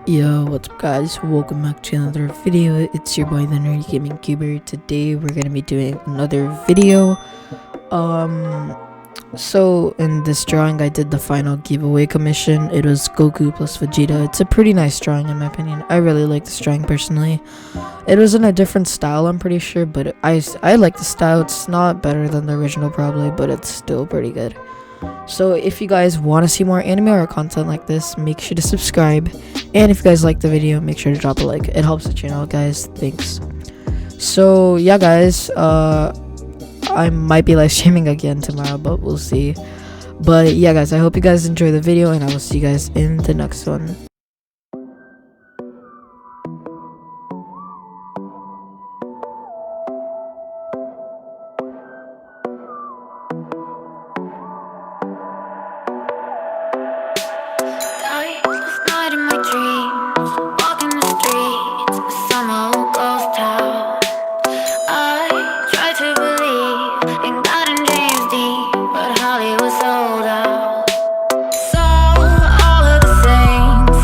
Yo, what's up guys, welcome back to another video. It's your boy the Nerdy Gaming Cuber. Today we're gonna be doing another video. So in this drawing I did the final giveaway commission. It was Goku plus Vegeta. It's a pretty nice drawing in my opinion. I really like this drawing personally. It was in a different style, I'm pretty sure, but I like the style. It's not better than the original probably, but it's still pretty good. So if you guys want to see more anime or content like this, make sure to subscribe, and if you guys like the video, make sure to drop a like. It helps the channel, guys. Thanks. So yeah guys, I might be live streaming again tomorrow, but we'll see. But yeah guys, I hope you guys enjoy the video, and I will see you guys in the next one. Last night in my dreams, walking the streets of some old ghost town. I tried to believe in God and James Dean, but Hollywood sold out. Saw all of the saints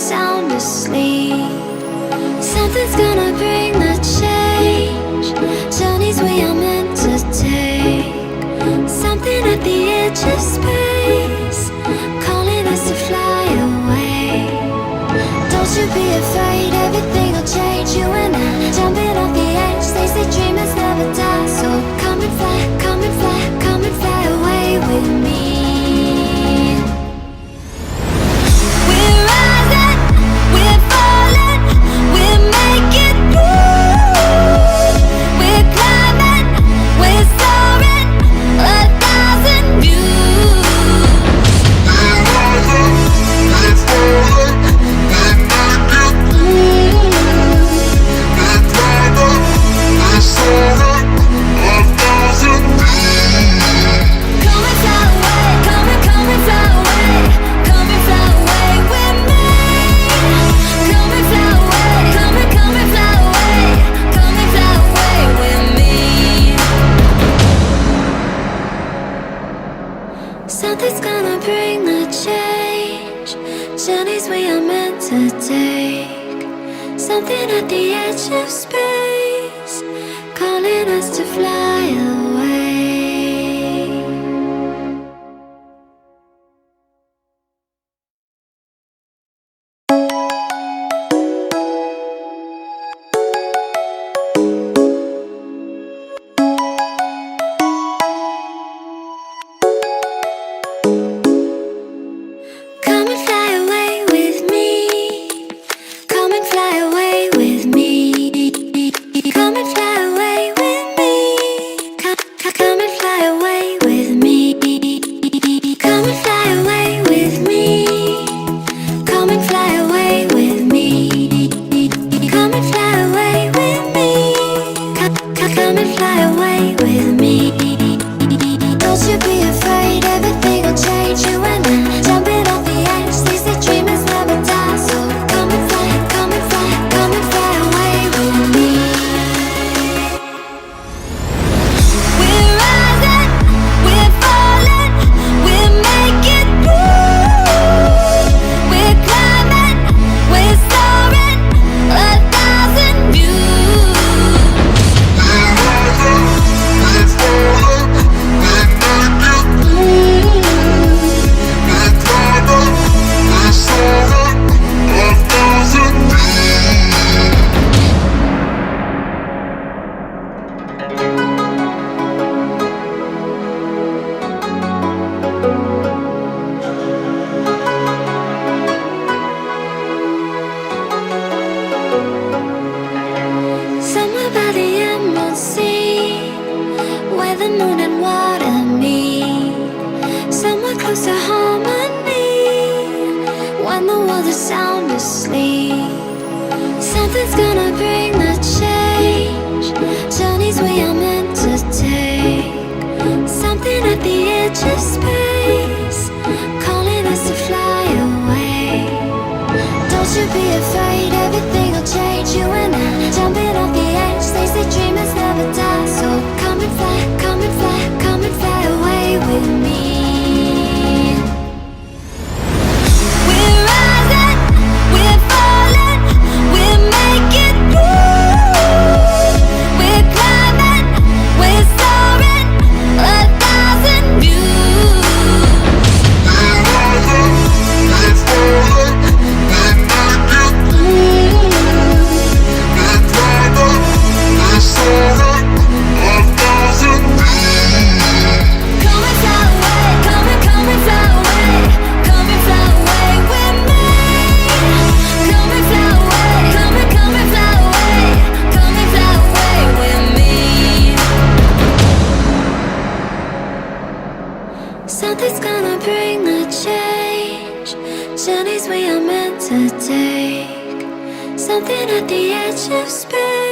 sound asleep. Something's gonna bring the change. Journeys we are meant to take. Something at the edge of space, calling us to fly away. Don't you be afraid, everything will change. You and I, jumping off the edge. They say dreamers never die. So come and fly, come and fly, come and fly away with me. We're rising, we're falling, we're making through. We're climbing, we're soaring, 1,000 views. We're rising, we're falling, we're making through. We're climbing, we're soaring, 1,000 views. Come and fly away, come and fly away, come and fly away with me. Come and fly away, come and fly away, come and fly away with me. Something's gonna bring the change. Journeys we are meant to take. Something at the edge of space, calling us to fly away. Come and fly away with me. Come and fly away with me. Come and fly away with me. Come and fly away with me. Come and fly away with me. Come and fly away with me. Come and fly away with me. Come and fly away with me. Don't you be afraid, everything will change. You and I, jumping off the edge. They say dreamers never die. So come and fly, come and fly, come and fly away with me. We're rising, we're falling, we're making through. We're climbing, we're soaring, 1,000 views. We're rising, we're falling, we're making through. We're climbing, we're soaring, 1,000 views. Somewhere by the emerald sea, where the moon and water meet. Somewhere close to harmony, when the world is sound asleep. Something's gonna bring the change. Journeys we are meant to take. Something at the edge of space, calling us to fly away. Don't you be afraid, everything will change. You and I, jumping off the edge. They say dreamers never die. So come and fly, come and fly, come and fly away with me. We're rising, we're falling, we're making through. We're climbing, we're soaring, 1,000 views. We're rising, we're falling, we're making through. We're climbing, we're soaring, 1,000 views. Come and fly away, come and fly away, come and fly away with me. Come and fly away, come and fly away, come and fly away with me. Something's gonna bring the change. Journeys we are meant to take. Something at the edge of space.